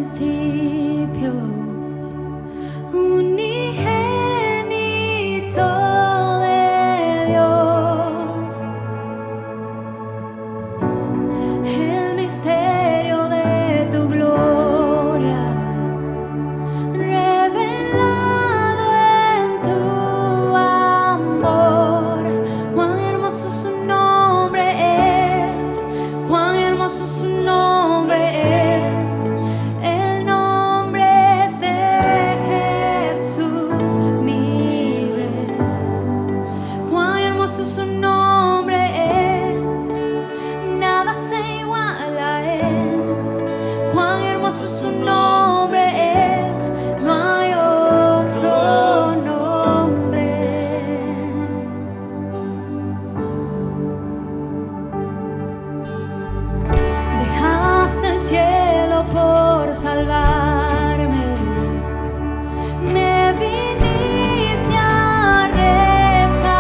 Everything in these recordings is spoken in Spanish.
principio, unigénito de Dios, el misterio de tu gloria, revelado en tu amor. Cuán hermoso su nombre es, cuán hermoso su nombre es, el nombre de Jesús, mi Rey. Cuán hermoso su nombre es, nada se iguala a él. Cuán hermoso su nombre es, no hay otro nombre. Dejaste el cielo por salvarme, me viniste a rescatar.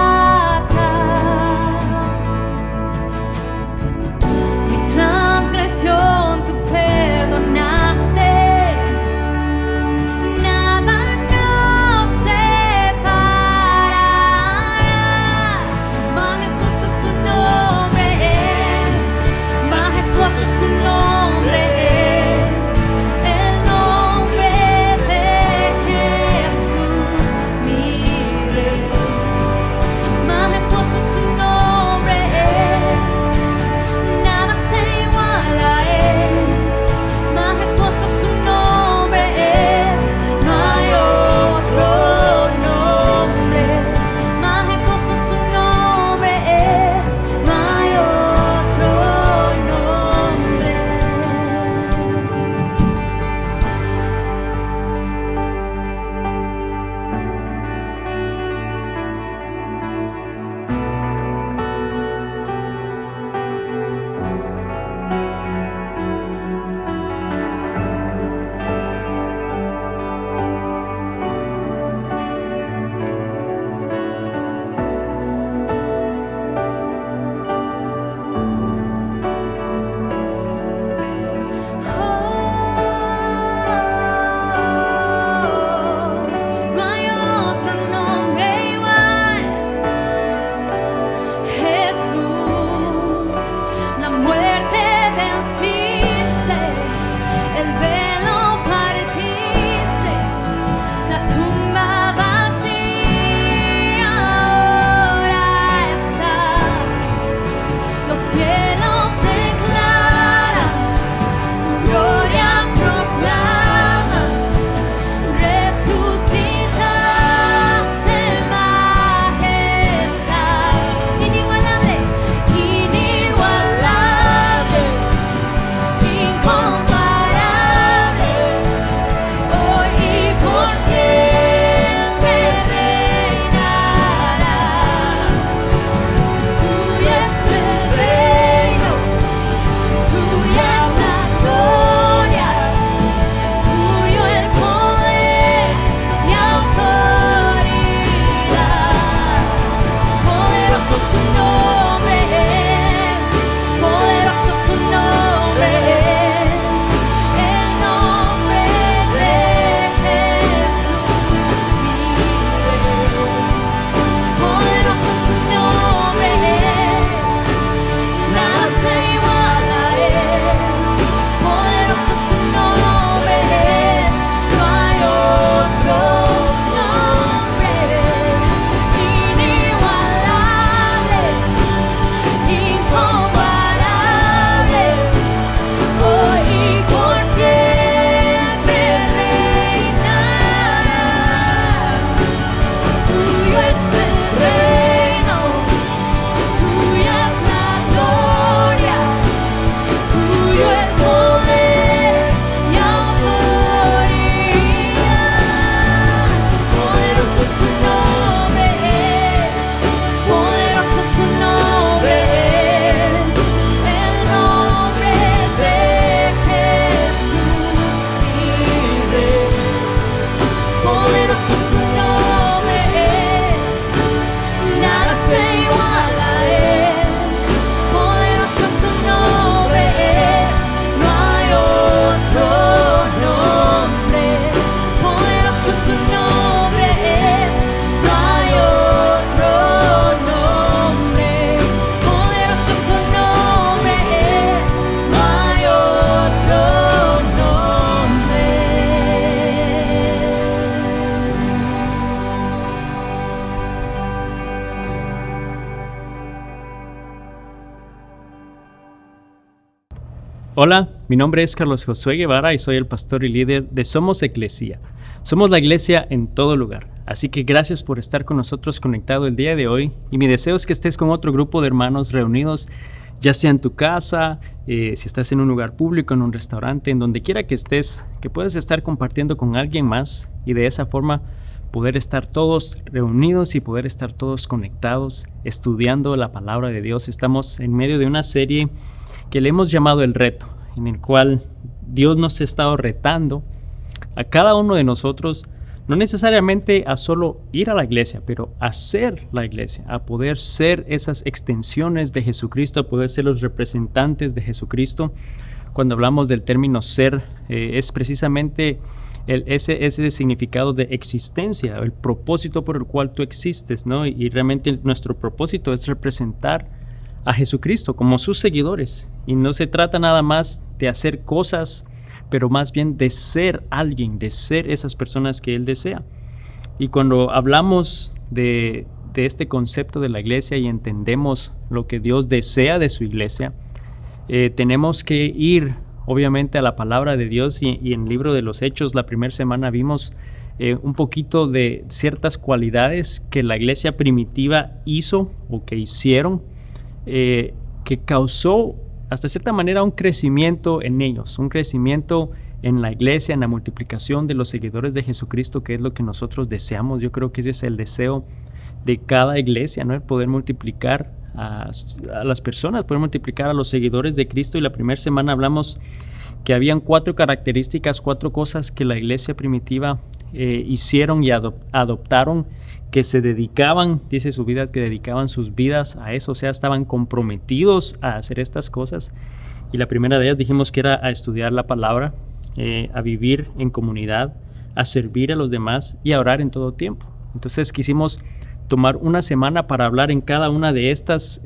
Hola, mi nombre es Carlos Josué Guevara y soy el pastor y líder de Somos Eclesia. Somos la iglesia en todo lugar, así que gracias por estar con nosotros conectado el día de hoy y mi deseo es que estés con otro grupo de hermanos reunidos, ya sea en tu casa, si estás en un lugar público, en un restaurante, en donde quiera que estés, que puedas estar compartiendo con alguien más y de esa forma poder estar todos reunidos y poder estar todos conectados, estudiando la palabra de Dios. Estamos en medio de una serie que le hemos llamado El Reto, en el cual Dios nos ha estado retando a cada uno de nosotros, no necesariamente a solo ir a la iglesia, pero a ser la iglesia, a poder ser esas extensiones de Jesucristo, a poder ser los representantes de Jesucristo. Cuando hablamos del término ser, es precisamente ese significado de existencia, el propósito por el cual tú existes, ¿no? Y realmente nuestro propósito es representar a Jesucristo como sus seguidores. Y no se trata nada más de hacer cosas, pero más bien de ser alguien, de ser esas personas que Él desea. Y cuando hablamos de este concepto de la iglesia y entendemos lo que Dios desea de su iglesia, tenemos que ir obviamente a la palabra de Dios y en el libro de los Hechos la primera semana vimos un poquito de ciertas cualidades que la iglesia primitiva hizo o que hicieron, que causó hasta cierta manera un crecimiento en ellos, un crecimiento en la iglesia, en la multiplicación de los seguidores de Jesucristo, que es lo que nosotros deseamos. Yo creo que ese es el deseo de cada iglesia, ¿no? El poder multiplicar a las personas, poder multiplicar a los seguidores de Cristo. Y la primera semana hablamos que habían 4 características, 4 cosas que la iglesia primitiva hicieron y adoptaron, que se dedicaban, dice su vida, que dedicaban sus vidas a eso, o sea, estaban comprometidos a hacer estas cosas. Y la primera de ellas dijimos que era a estudiar la palabra, a vivir en comunidad, a servir a los demás y a orar en todo tiempo. Entonces quisimos tomar una semana para hablar en cada una de estas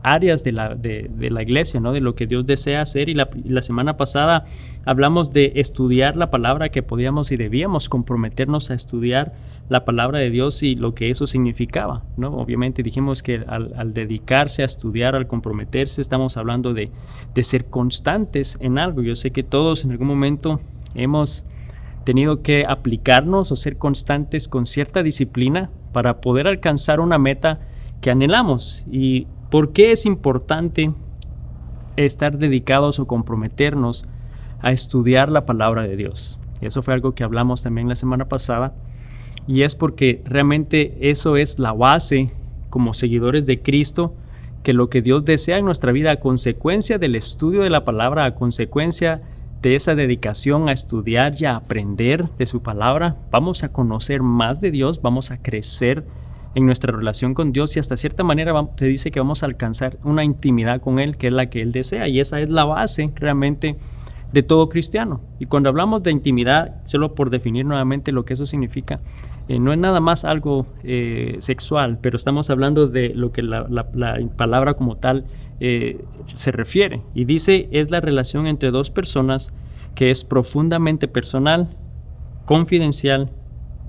áreas de la iglesia, ¿no? De lo que Dios desea hacer. Y la semana pasada hablamos de estudiar la palabra, que podíamos y debíamos comprometernos a estudiar la palabra de Dios y lo que eso significaba, ¿no? Obviamente dijimos que al dedicarse a estudiar, al comprometerse, estamos hablando de ser constantes en algo. Yo sé que todos en algún momento hemos tenido que aplicarnos o ser constantes con cierta disciplina para poder alcanzar una meta que anhelamos. ¿Y por qué es importante estar dedicados o comprometernos a estudiar la palabra de Dios? Eso fue algo que hablamos también la semana pasada, y es porque realmente eso es la base como seguidores de Cristo, que lo que Dios desea en nuestra vida a consecuencia del estudio de la palabra, a consecuencia de esa dedicación a estudiar y a aprender de su palabra, vamos a conocer más de Dios, vamos a crecer en nuestra relación con Dios y hasta cierta manera te dice que vamos a alcanzar una intimidad con Él, que es la que Él desea, y esa es la base realmente de todo cristiano. Y cuando hablamos de intimidad, solo por definir nuevamente lo que eso significa, no es nada más algo sexual, pero estamos hablando de lo que la palabra como tal se refiere. Y dice, es la relación entre dos personas que es profundamente personal, confidencial,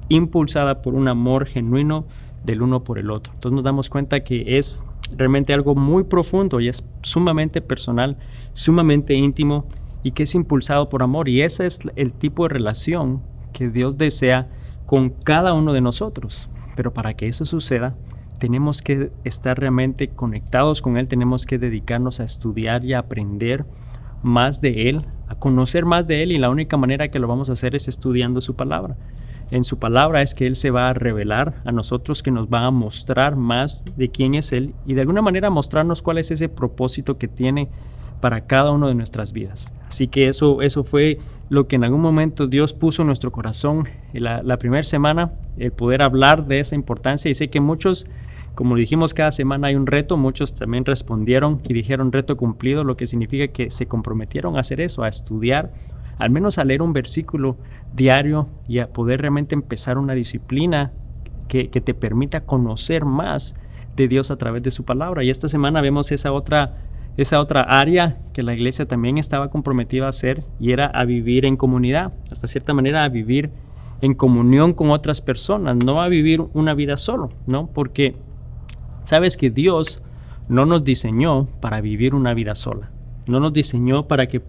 impulsada por un amor genuino del uno por el otro. Entonces nos damos cuenta que es realmente algo muy profundo y es sumamente personal, sumamente íntimo, y que es impulsado por amor. Y ese es el tipo de relación que Dios desea con cada uno de nosotros. Pero para que eso suceda, tenemos que estar realmente conectados con Él, tenemos que dedicarnos a estudiar y a aprender más de Él, a conocer más de Él, y la única manera que lo vamos a hacer es estudiando su palabra. En su palabra es que Él se va a revelar a nosotros, que nos va a mostrar más de quién es Él y de alguna manera mostrarnos cuál es ese propósito que tiene para cada uno de nuestras vidas. Así que eso fue lo que en algún momento Dios puso en nuestro corazón la primera semana, el poder hablar de esa importancia. Y sé que muchos, como dijimos, cada semana hay un reto, muchos también respondieron y dijeron reto cumplido, lo que significa que se comprometieron a hacer eso, a estudiar, al menos a leer un versículo diario y a poder realmente empezar una disciplina que te permita conocer más de Dios a través de su palabra. Y esta semana vemos esa otra área que la iglesia también estaba comprometida a hacer, y era a vivir en comunidad, hasta cierta manera a vivir en comunión con otras personas, no a vivir una vida solo, ¿no? Porque sabes que Dios no nos diseñó para vivir una vida sola. No nos diseñó para que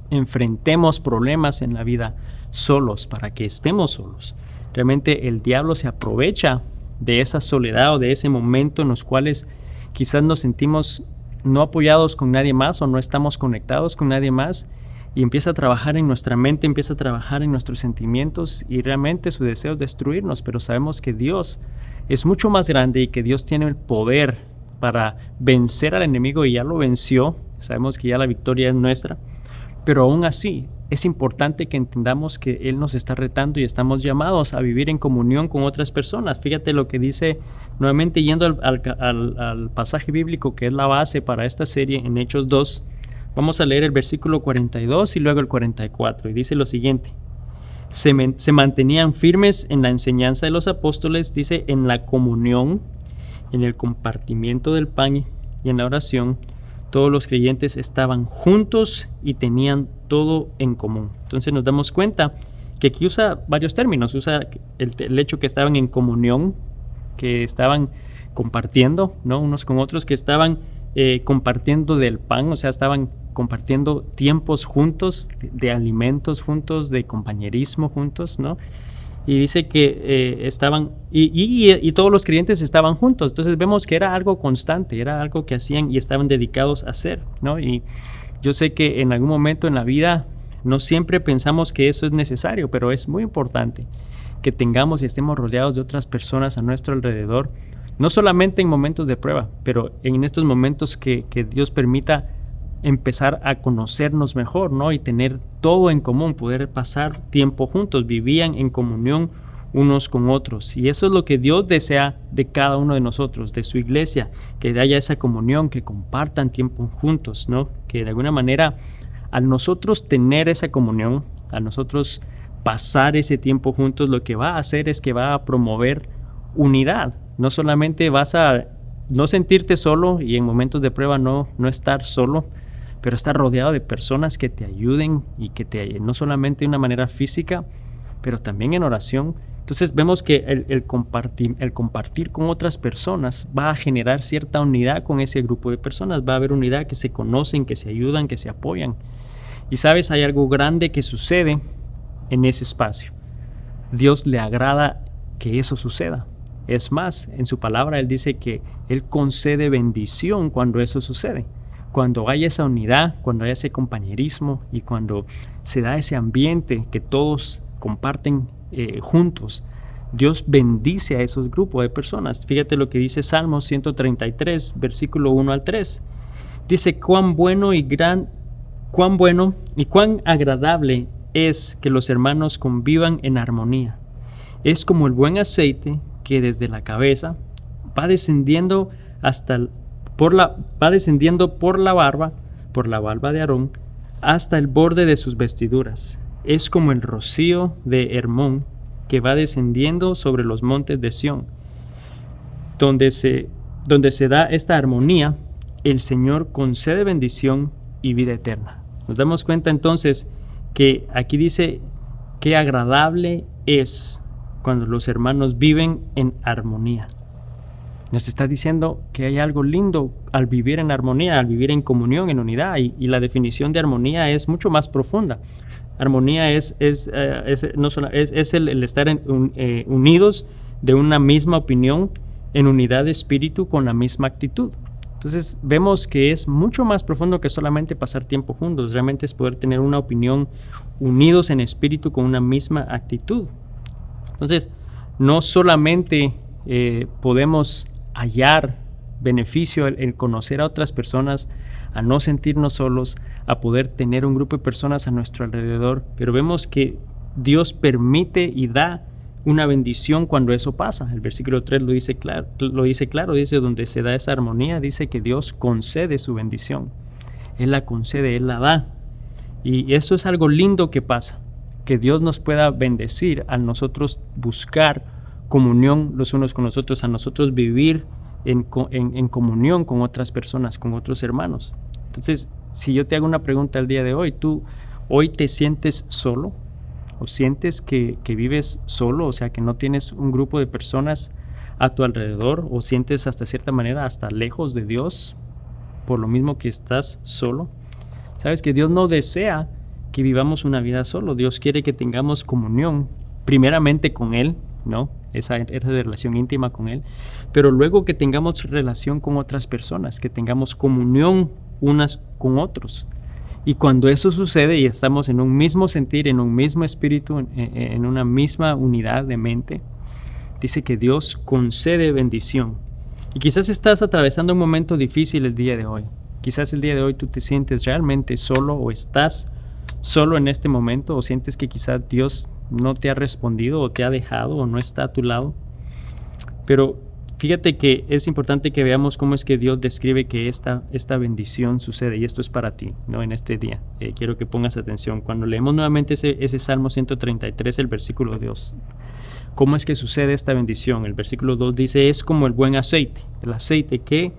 enfrentemos problemas en la vida solos, para que estemos solos. Realmente el diablo se aprovecha de esa soledad o de ese momento en los cuales quizás nos sentimos no apoyados con nadie más o no estamos conectados con nadie más, y empieza a trabajar en nuestra mente, empieza a trabajar en nuestros sentimientos, y realmente su deseo es destruirnos. Pero sabemos que Dios es mucho más grande y que Dios tiene el poder para vencer al enemigo, y ya lo venció. Sabemos que ya la victoria es nuestra, pero aún así es importante que entendamos que Él nos está retando y estamos llamados a vivir en comunión con otras personas. Fíjate lo que dice, nuevamente yendo al pasaje bíblico que es la base para esta serie, en Hechos 2. Vamos a leer el versículo 42 y luego el 44, y dice lo siguiente: se mantenían firmes en la enseñanza de los apóstoles, dice, en la comunión, en el compartimiento del pan y en la oración. Todos los creyentes estaban juntos y tenían todo en común. Entonces nos damos cuenta que aquí usa varios términos. Usa el hecho que estaban en comunión, que estaban compartiendo, ¿no?, unos con otros, que estaban compartiendo del pan, o sea, estaban compartiendo tiempos juntos, de alimentos juntos, de compañerismo juntos, ¿no? Y dice que estaban, y todos los creyentes estaban juntos. Entonces vemos que era algo constante, era algo que hacían y estaban dedicados a hacer, ¿no? Y yo sé que en algún momento en la vida no siempre pensamos que eso es necesario, pero es muy importante que tengamos y estemos rodeados de otras personas a nuestro alrededor, no solamente en momentos de prueba, pero en estos momentos que Dios permita empezar a conocernos mejor, ¿no? Y tener todo en común, poder pasar tiempo juntos. Vivían en comunión unos con otros, y eso es lo que Dios desea de cada uno de nosotros, de su iglesia, que haya esa comunión, que compartan tiempo juntos, ¿no? Que de alguna manera, al nosotros tener esa comunión, a nosotros pasar ese tiempo juntos, lo que va a hacer es que va a promover unidad. No solamente vas a no sentirte solo, y en momentos de prueba no estar solo, pero estar rodeado de personas que te ayuden y que te, no solamente de una manera física, pero también en oración. Entonces vemos que el compartir con otras personas va a generar cierta unidad con ese grupo de personas. Va a haber unidad, que se conocen, que se ayudan, que se apoyan. Y sabes, hay algo grande que sucede en ese espacio. Dios le agrada que eso suceda. Es más, en su palabra Él dice que Él concede bendición cuando eso sucede. Cuando hay esa unidad, cuando hay ese compañerismo y cuando se da ese ambiente que todos comparten juntos, Dios bendice a esos grupos de personas. Fíjate lo que dice Salmos 133, versículo 1 al 3. Dice: cuán bueno y cuán agradable es que los hermanos convivan en armonía. Es como el buen aceite que desde la cabeza va descendiendo por la barba de Aarón hasta el borde de sus vestiduras. Es como el rocío de Hermón que va descendiendo sobre los montes de Sión. Donde se da esta armonía, el Señor concede bendición y vida eterna. Nos damos cuenta entonces que aquí dice qué agradable es cuando los hermanos viven en armonía. Nos está diciendo que hay algo lindo al vivir en armonía, al vivir en comunión, en unidad, y la definición de armonía es mucho más profunda. Armonía es el estar unidos de una misma opinión, en unidad de espíritu, con la misma actitud. Entonces vemos que es mucho más profundo que solamente pasar tiempo juntos. Realmente es poder tener una opinión unidos en espíritu con una misma actitud. Entonces no solamente podemos hallar beneficio en conocer a otras personas, a no sentirnos solos, a poder tener un grupo de personas a nuestro alrededor, pero vemos que Dios permite y da una bendición cuando eso pasa. El versículo 3 lo dice claro, dice: donde se da esa armonía, dice que Dios concede su bendición. Él la concede, Él la da. Y eso es algo lindo que pasa, que Dios nos pueda bendecir al nosotros buscar comunión los unos con los otros, a nosotros vivir en comunión con otras personas, con otros hermanos. Entonces, si yo te hago una pregunta el día de hoy, ¿tú hoy te sientes solo? ¿O sientes que vives solo? O sea, que no tienes un grupo de personas a tu alrededor, o sientes hasta cierta manera hasta lejos de Dios por lo mismo que estás solo. Sabes que Dios no desea que vivamos una vida solo. Dios quiere que tengamos comunión, primeramente con Él, ¿no? Esa relación íntima con Él, pero luego que tengamos relación con otras personas, que tengamos comunión unas con otros. Y cuando eso sucede y estamos en un mismo sentir, en un mismo espíritu, en una misma unidad de mente, dice que Dios concede bendición. Y quizás estás atravesando un momento difícil el día de hoy. Quizás el día de hoy tú te sientes realmente solo o estás solo en este momento, o sientes que quizás Dios no te ha respondido o te ha dejado o no está a tu lado. Pero fíjate que es importante que veamos cómo es que Dios describe que esta bendición sucede, y esto es para ti, ¿no? En este día. Quiero que pongas atención. Cuando leemos nuevamente ese Salmo 133, el versículo 2, ¿cómo es que sucede esta bendición? El versículo 2 dice, es como el buen aceite. El aceite que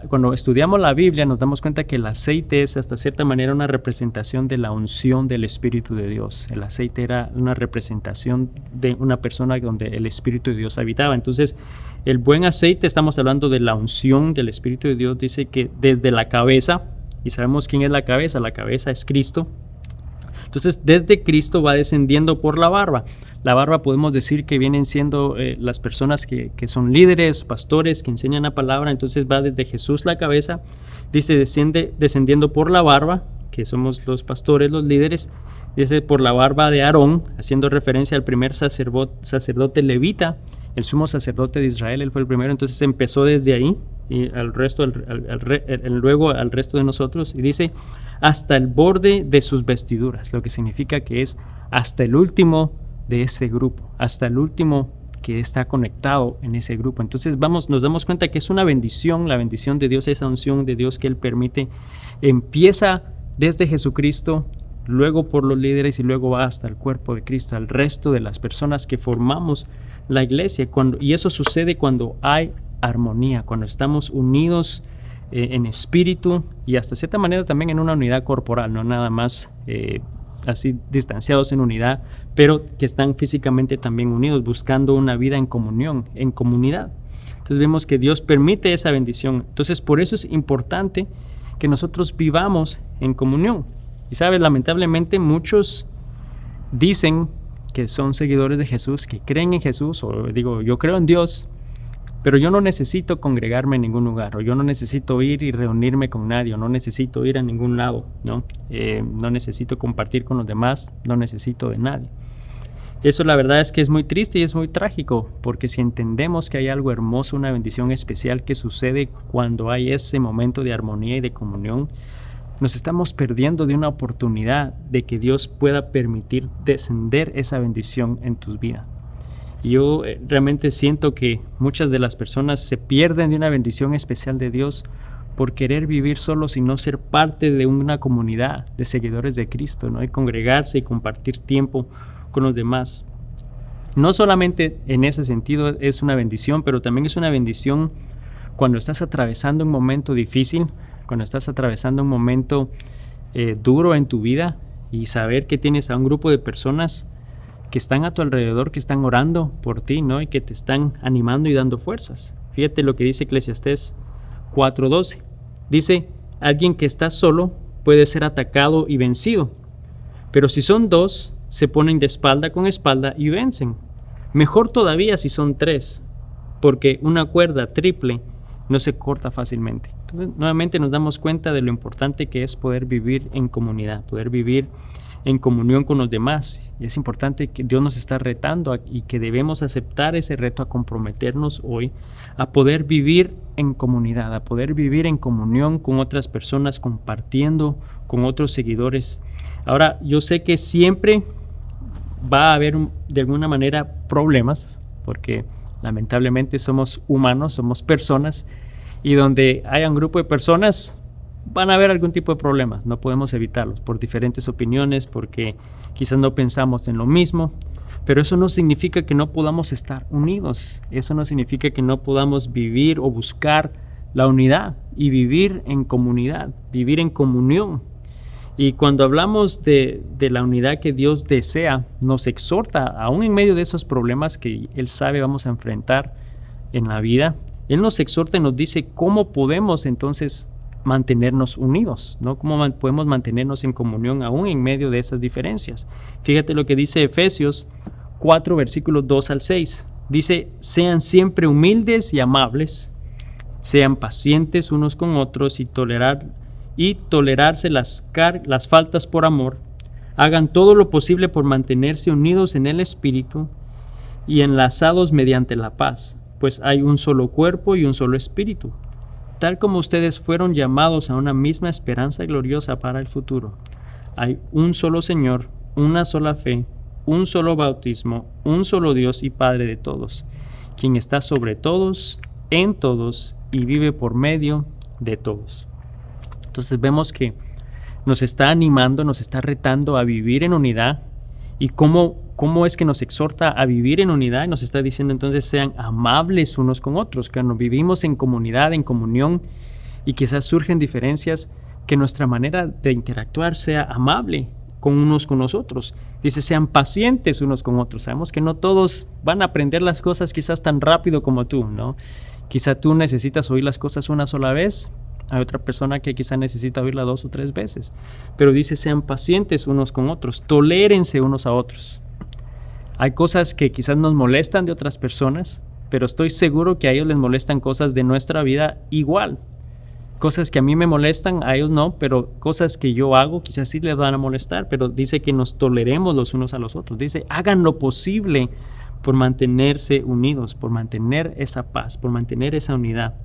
cuando estudiamos la Biblia nos damos cuenta que el aceite es hasta cierta manera una representación de la unción del Espíritu de Dios. El aceite era una representación de una persona donde el Espíritu de Dios habitaba. Entonces, el buen aceite, estamos hablando de la unción del Espíritu de Dios, dice que desde la cabeza, y sabemos quién es la cabeza es Cristo. Entonces, desde Cristo va descendiendo por la barba. La barba podemos decir que vienen siendo las personas que son líderes, pastores, que enseñan la palabra. Entonces va desde Jesús la cabeza, dice descendiendo por la barba, que somos los pastores, los líderes, dice por la barba de Aarón, haciendo referencia al primer sacerdote levita, el sumo sacerdote de Israel, él fue el primero. Entonces empezó desde ahí y luego al resto de nosotros, y dice hasta el borde de sus vestiduras, lo que significa que es hasta el último de ese grupo, hasta el último que está conectado en ese grupo. Entonces nos damos cuenta que es una bendición, la bendición de Dios, esa unción de Dios que Él permite, empieza desde Jesucristo, luego por los líderes y luego va hasta el cuerpo de Cristo, al resto de las personas que formamos la iglesia. Y eso sucede cuando hay armonía, cuando estamos unidos en espíritu y hasta cierta manera también en una unidad corporal, no nada más así distanciados en unidad, pero que están físicamente también unidos, buscando una vida en comunión, en comunidad. Entonces vemos que Dios permite esa bendición. Entonces por eso es importante que nosotros vivamos en comunión. Y sabes, lamentablemente muchos dicen que son seguidores de Jesús, que creen en Jesús, o digo, yo creo en Dios, pero yo no necesito congregarme en ningún lugar, o yo no necesito ir y reunirme con nadie, o no necesito ir a ningún lado, ¿no? No necesito compartir con los demás, no necesito de nadie. Eso la verdad es que es muy triste y es muy trágico, porque si entendemos que hay algo hermoso, una bendición especial que sucede cuando hay ese momento de armonía y de comunión, nos estamos perdiendo de una oportunidad de que Dios pueda permitir descender esa bendición en tus vidas. Y yo realmente siento que muchas de las personas se pierden de una bendición especial de Dios por querer vivir solos y no ser parte de una comunidad de seguidores de Cristo, ¿no? Y congregarse y compartir tiempo con los demás. No solamente en ese sentido es una bendición, pero también es una bendición cuando estás atravesando un momento difícil, cuando estás atravesando un momento duro en tu vida, y saber que tienes a un grupo de personas que están a tu alrededor, que están orando por ti, ¿no? Y que te están animando y dando fuerzas. Fíjate lo que dice Eclesiastés 4:12. Dice, alguien que está solo puede ser atacado y vencido, pero si son dos, se ponen de espalda con espalda y vencen. Mejor todavía si son tres, porque una cuerda triple no se corta fácilmente. Entonces, nuevamente nos damos cuenta de lo importante que es poder vivir en comunidad, poder vivir en comunión con los demás. Y es importante que Dios nos está retando y que debemos aceptar ese reto a comprometernos hoy a poder vivir en comunidad, a poder vivir en comunión con otras personas, compartiendo con otros seguidores. Ahora, yo sé que siempre va a haber de alguna manera problemas, porque lamentablemente somos humanos, somos personas, y donde haya un grupo de personas van a haber algún tipo de problemas, no podemos evitarlos por diferentes opiniones, porque quizás no pensamos en lo mismo, pero eso no significa que no podamos estar unidos, eso no significa que no podamos vivir o buscar la unidad y vivir en comunidad, vivir en comunión. Y cuando hablamos de la unidad que Dios desea, nos exhorta, aún en medio de esos problemas que Él sabe vamos a enfrentar en la vida, Él nos exhorta y nos dice cómo podemos entonces mantenernos unidos, ¿no? ¿Cómo podemos mantenernos en comunión aún en medio de esas diferencias? Fíjate lo que dice Efesios 4, versículos 2 al 6. Dice, sean siempre humildes y amables, sean pacientes unos con otros y tolerarse las faltas por amor. Hagan todo lo posible por mantenerse unidos en el Espíritu y enlazados mediante la paz, pues hay un solo cuerpo y un solo Espíritu, tal como ustedes fueron llamados a una misma esperanza gloriosa para el futuro. Hay un solo Señor, una sola fe, un solo bautismo, un solo Dios y Padre de todos, quien está sobre todos, en todos y vive por medio de todos. Entonces vemos que nos está animando, nos está retando a vivir en unidad. ¿Y cómo es que nos exhorta a vivir en unidad? Y nos está diciendo entonces sean amables unos con otros, que nos vivimos en comunidad, en comunión, y quizás surgen diferencias, que nuestra manera de interactuar sea amable con unos con los otros. Dice, sean pacientes unos con otros. Sabemos que no todos van a aprender las cosas quizás tan rápido como tú, ¿no? Quizá tú necesitas oír las cosas una sola vez, hay otra persona que quizá necesita oírla 2 o 3 veces. Pero dice, sean pacientes unos con otros, tolérense unos a otros. Hay cosas que quizás nos molestan de otras personas, pero estoy seguro que a ellos les molestan cosas de nuestra vida igual. Cosas que a mí me molestan, a ellos no, pero cosas que yo hago quizás sí les van a molestar, pero dice que nos toleremos los unos a los otros. Dice, hagan lo posible por mantenerse unidos, por mantener esa paz, por mantener esa unidad.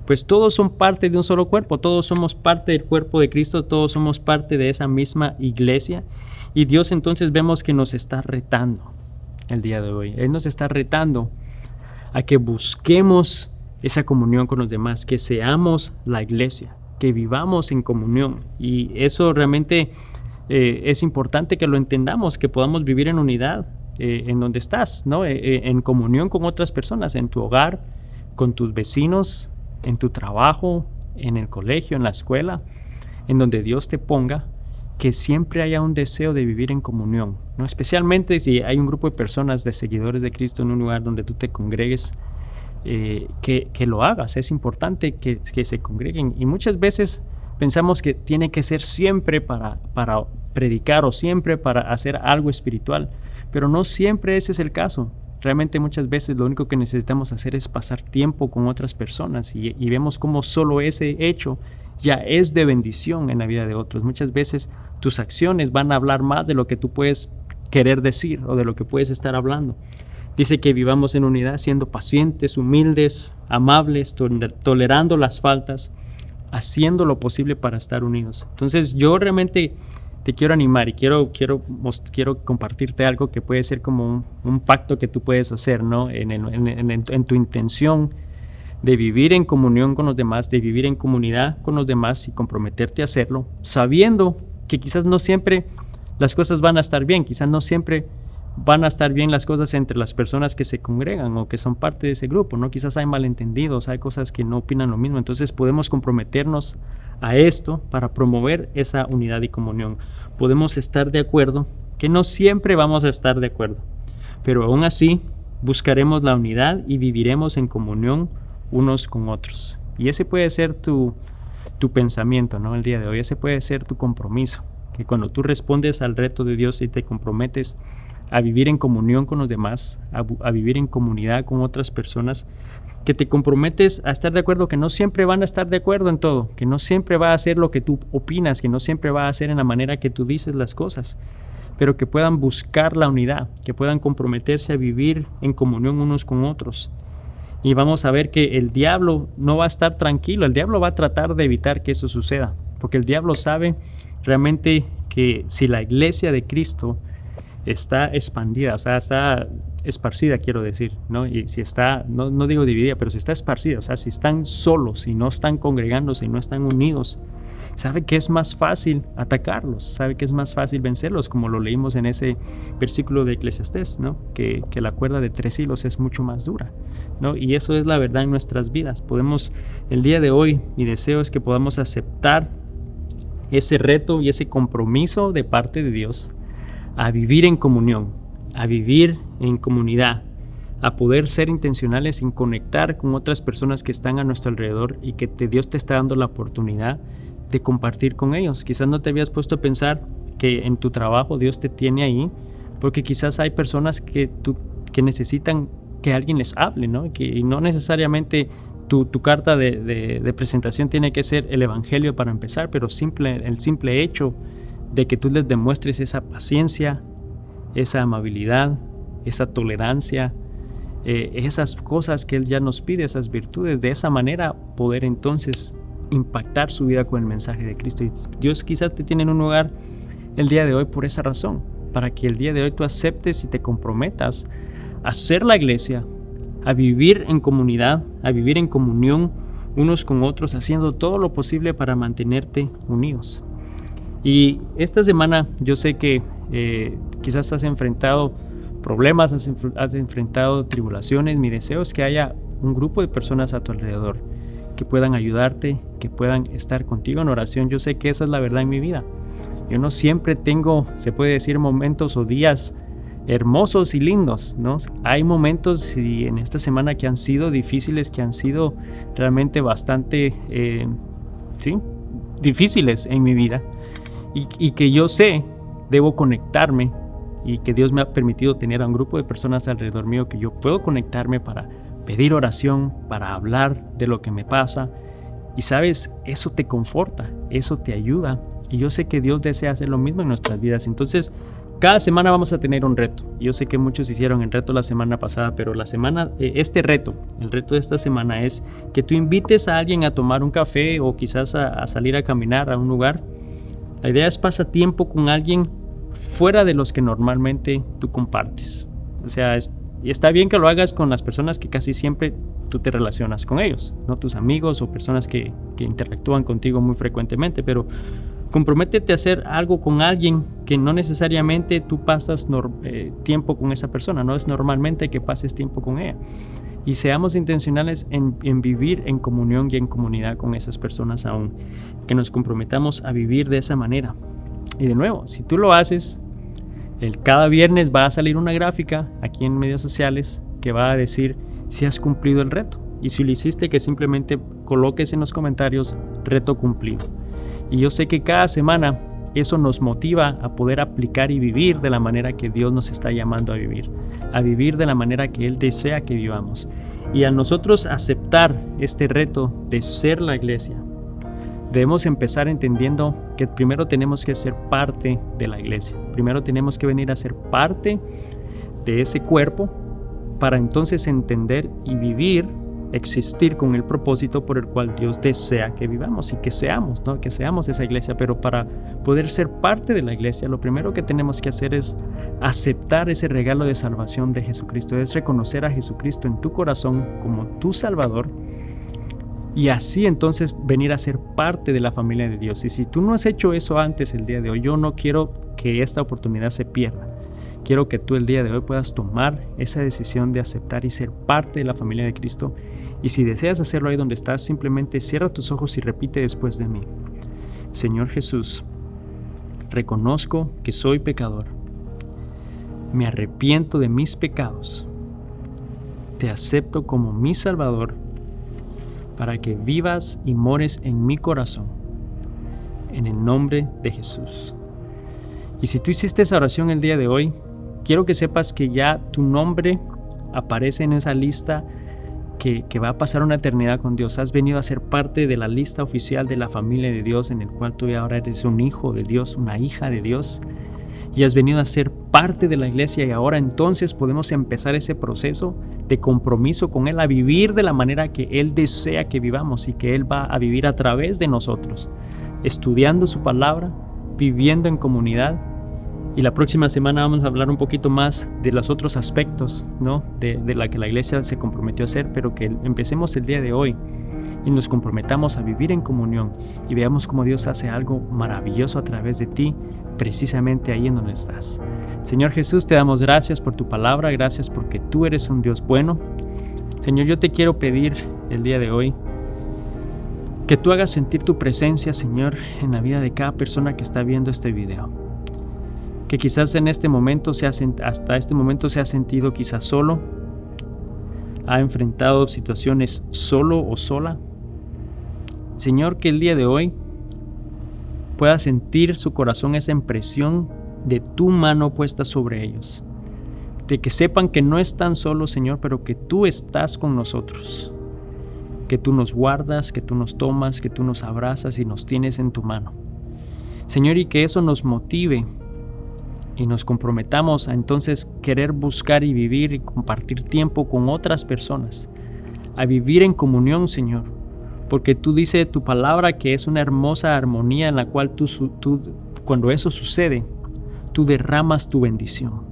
Pues todos son parte de un solo cuerpo, todos somos parte del cuerpo de Cristo, todos somos parte de esa misma iglesia, y Dios entonces vemos que nos está retando el día de hoy. Él nos está retando a que busquemos esa comunión con los demás, que seamos la iglesia, que vivamos en comunión, y eso realmente es importante que lo entendamos, que podamos vivir en unidad en donde estás, ¿no? En comunión con otras personas, en tu hogar, con tus vecinos, en tu trabajo, en el colegio, en la escuela, en donde Dios te ponga, que siempre haya un deseo de vivir en comunión, ¿no? Especialmente si hay un grupo de personas, de seguidores de Cristo en un lugar donde tú te congregues, que lo hagas. Es importante que se congreguen, y muchas veces pensamos que tiene que ser siempre para predicar o siempre para hacer algo espiritual, pero no siempre ese es el caso. Realmente muchas veces lo único que necesitamos hacer es pasar tiempo con otras personas, y vemos cómo solo ese hecho ya es de bendición en la vida de otros. Muchas veces tus acciones van a hablar más de lo que tú puedes querer decir o de lo que puedes estar hablando. Dice que vivamos en unidad, siendo pacientes, humildes, amables, tolerando las faltas, haciendo lo posible para estar unidos. Entonces yo realmente te quiero animar y quiero compartirte algo que puede ser como un pacto que tú puedes hacer, ¿no? En tu intención de vivir en comunión con los demás, de vivir en comunidad con los demás y comprometerte a hacerlo, sabiendo que quizás no siempre las cosas van a estar bien, quizás no siempre van a estar bien las cosas entre las personas que se congregan o que son parte de ese grupo, ¿no? Quizás hay malentendidos, hay cosas que no opinan lo mismo. Entonces podemos comprometernos a esto para promover esa unidad y comunión. Podemos estar de acuerdo, que no siempre vamos a estar de acuerdo, pero aún así buscaremos la unidad y viviremos en comunión unos con otros. Y ese puede ser tu pensamiento, ¿no? El día de hoy, ese puede ser tu compromiso, que cuando tú respondes al reto de Dios y te comprometes a vivir en comunión con los demás, a vivir en comunidad con otras personas, que te comprometes a estar de acuerdo, que no siempre van a estar de acuerdo en todo, que no siempre va a ser lo que tú opinas, que no siempre va a ser en la manera que tú dices las cosas, pero que puedan buscar la unidad, que puedan comprometerse a vivir en comunión unos con otros. Y vamos a ver que el diablo no va a estar tranquilo, el diablo va a tratar de evitar que eso suceda, porque el diablo sabe realmente que si la iglesia de Cristo está expandida, o sea, está esparcida, quiero decir, ¿no? Y si está, no digo dividida, pero si está esparcida, o sea, si están solos, si no están congregándose, si no están unidos, sabe que es más fácil atacarlos, sabe que es más fácil vencerlos, como lo leímos en ese versículo de Eclesiastés, ¿no? Que la cuerda de 3 hilos es mucho más dura, ¿no? Y eso es la verdad en nuestras vidas. Podemos, el día de hoy, mi deseo es que podamos aceptar ese reto y ese compromiso de parte de Dios a vivir en comunión, a vivir en comunidad, a poder ser intencionales en conectar con otras personas que están a nuestro alrededor y que Dios te está dando la oportunidad de compartir con ellos. Quizás no te habías puesto a pensar que en tu trabajo Dios te tiene ahí, porque quizás hay personas que necesitan que alguien les hable, ¿no? Y no necesariamente tu carta de presentación tiene que ser el evangelio para empezar, pero el simple hecho de que tú les demuestres esa paciencia, esa amabilidad, esa tolerancia, esas cosas que Él ya nos pide, esas virtudes, de esa manera poder entonces impactar su vida con el mensaje de Cristo. Y Dios quizás te tiene en un lugar el día de hoy por esa razón, para que el día de hoy tú aceptes y te comprometas a ser la iglesia, a vivir en comunidad, a vivir en comunión unos con otros, haciendo todo lo posible para mantenerte unidos. Y esta semana yo sé que quizás has enfrentado problemas, has enfrentado tribulaciones. Mi deseo es que haya un grupo de personas a tu alrededor que puedan ayudarte, que puedan estar contigo en oración. Yo sé que esa es la verdad en mi vida. Yo no siempre tengo, se puede decir, momentos o días hermosos y lindos, ¿no? Hay momentos y en esta semana que han sido difíciles, que han sido realmente bastante difíciles en mi vida, y que yo sé debo conectarme, y que Dios me ha permitido tener a un grupo de personas alrededor mío que yo puedo conectarme para pedir oración, para hablar de lo que me pasa. Y sabes, eso te conforta, eso te ayuda, y yo sé que Dios desea hacer lo mismo en nuestras vidas. Entonces, cada semana vamos a tener un reto. Yo sé que muchos hicieron el reto la semana pasada, pero el reto de esta semana es que tú invites a alguien a tomar un café o quizás a salir a caminar a un lugar. La idea es pasar tiempo con alguien fuera de los que normalmente tú compartes. O sea, y está bien que lo hagas con las personas que casi siempre tú te relacionas con ellos, no tus amigos o personas que interactúan contigo muy frecuentemente, pero comprométete a hacer algo con alguien que no necesariamente tú pasas tiempo con esa persona, no es normalmente que pases tiempo con ella. Y seamos intencionales en vivir en comunión y en comunidad con esas personas aún, que nos comprometamos a vivir de esa manera. Y de nuevo, si tú lo haces, cada viernes va a salir una gráfica aquí en medios sociales que va a decir si has cumplido el reto. Y si lo hiciste, que simplemente coloques en los comentarios reto cumplido. Y yo sé que cada semana eso nos motiva a poder aplicar y vivir de la manera que Dios nos está llamando a vivir de la manera que Él desea que vivamos. Y al nosotros aceptar este reto de ser la iglesia, debemos empezar entendiendo que primero tenemos que ser parte de la iglesia. Primero tenemos que venir a ser parte de ese cuerpo para entonces entender y vivir, existir con el propósito por el cual Dios desea que vivamos y que seamos, ¿no? Que seamos esa iglesia. Pero para poder ser parte de la iglesia, lo primero que tenemos que hacer es aceptar ese regalo de salvación de Jesucristo, es reconocer a Jesucristo en tu corazón como tu Salvador, y así entonces venir a ser parte de la familia de Dios. Y si tú no has hecho eso antes el día de hoy, yo no quiero que esta oportunidad se pierda. Quiero que tú el día de hoy puedas tomar esa decisión de aceptar y ser parte de la familia de Cristo. Y si deseas hacerlo ahí donde estás, simplemente cierra tus ojos y repite después de mí: Señor Jesús, reconozco que soy pecador. Me arrepiento de mis pecados. Te acepto como mi Salvador, para que vivas y mores en mi corazón, en el nombre de Jesús. Y si tú hiciste esa oración el día de hoy, quiero que sepas que ya tu nombre aparece en esa lista que va a pasar una eternidad con Dios. Has venido a ser parte de la lista oficial de la familia de Dios, en el cual tú ahora eres un hijo de Dios, una hija de Dios, y has venido a ser parte de la iglesia. Y ahora entonces podemos empezar ese proceso de compromiso con Él, a vivir de la manera que Él desea que vivamos y que Él va a vivir a través de nosotros, estudiando su palabra, viviendo en comunidad. Y la próxima semana vamos a hablar un poquito más de los otros aspectos, ¿no? de la que la iglesia se comprometió a hacer, pero que empecemos el día de hoy y nos comprometamos a vivir en comunión y veamos cómo Dios hace algo maravilloso a través de ti, precisamente ahí en donde estás. Señor Jesús, te damos gracias por tu palabra, gracias porque tú eres un Dios bueno. Señor, yo te quiero pedir el día de hoy que tú hagas sentir tu presencia, Señor, en la vida de cada persona que está viendo este video. Que quizás hasta este momento se ha sentido quizás solo, ha enfrentado situaciones solo o sola. Señor, que el día de hoy pueda sentir su corazón esa impresión de tu mano puesta sobre ellos, de que sepan que no están solos, Señor, pero que tú estás con nosotros, que tú nos guardas, que tú nos tomas, que tú nos abrazas y nos tienes en tu mano. Señor, y que eso nos motive y nos comprometamos a entonces querer buscar y vivir y compartir tiempo con otras personas, a vivir en comunión, Señor, porque tú dices tu palabra que es una hermosa armonía en la cual tú cuando eso sucede, tú derramas tu bendición.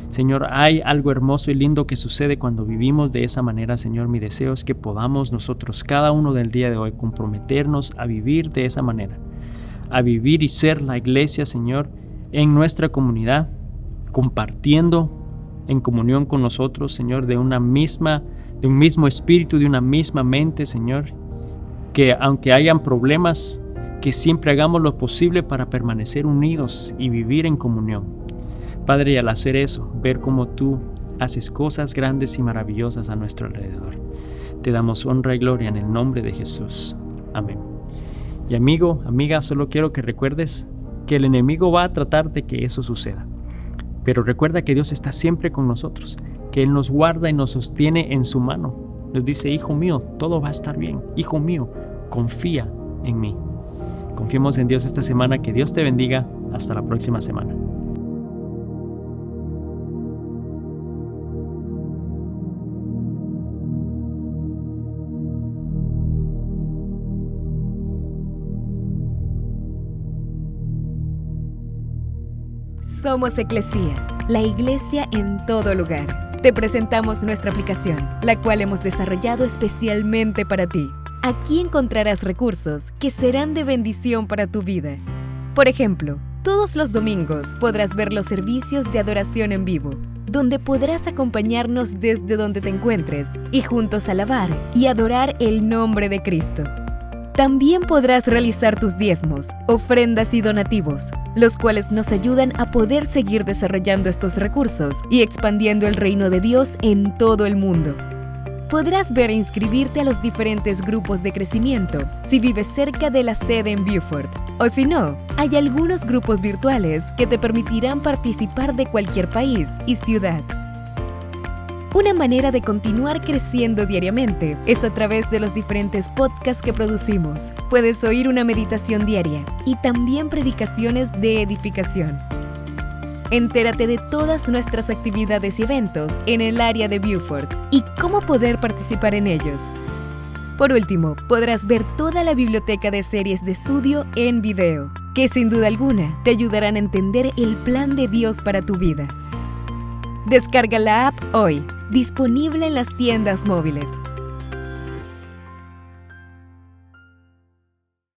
Señor, hay algo hermoso y lindo que sucede cuando vivimos de esa manera, Señor. Mi deseo es que podamos nosotros, cada uno del día de hoy, comprometernos a vivir de esa manera, a vivir y ser la iglesia, Señor, en nuestra comunidad, compartiendo en comunión con nosotros, Señor, de un mismo espíritu, de una misma mente, Señor, que aunque hayan problemas, que siempre hagamos lo posible para permanecer unidos y vivir en comunión. Padre, y al hacer eso, ver cómo tú haces cosas grandes y maravillosas a nuestro alrededor. Te damos honra y gloria en el nombre de Jesús. Amén. Y amigo, amiga, solo quiero que recuerdes que el enemigo va a tratar de que eso suceda. Pero recuerda que Dios está siempre con nosotros, que Él nos guarda y nos sostiene en su mano. Nos dice, hijo mío, todo va a estar bien. Hijo mío, confía en mí. Confiemos en Dios esta semana. Que Dios te bendiga. Hasta la próxima semana. Somos Eclesía, la iglesia en todo lugar. Te presentamos nuestra aplicación, la cual hemos desarrollado especialmente para ti. Aquí encontrarás recursos que serán de bendición para tu vida. Por ejemplo, todos los domingos podrás ver los servicios de adoración en vivo, donde podrás acompañarnos desde donde te encuentres y juntos alabar y adorar el nombre de Cristo. También podrás realizar tus diezmos, ofrendas y donativos, los cuales nos ayudan a poder seguir desarrollando estos recursos y expandiendo el reino de Dios en todo el mundo. Podrás ver e inscribirte a los diferentes grupos de crecimiento si vives cerca de la sede en Beaufort. O si no, hay algunos grupos virtuales que te permitirán participar de cualquier país y ciudad. Una manera de continuar creciendo diariamente es a través de los diferentes podcasts que producimos. Puedes oír una meditación diaria y también predicaciones de edificación. Entérate de todas nuestras actividades y eventos en el área de Beaufort y cómo poder participar en ellos. Por último, podrás ver toda la biblioteca de series de estudio en video, que sin duda alguna te ayudarán a entender el plan de Dios para tu vida. Descarga la app hoy, disponible en las tiendas móviles.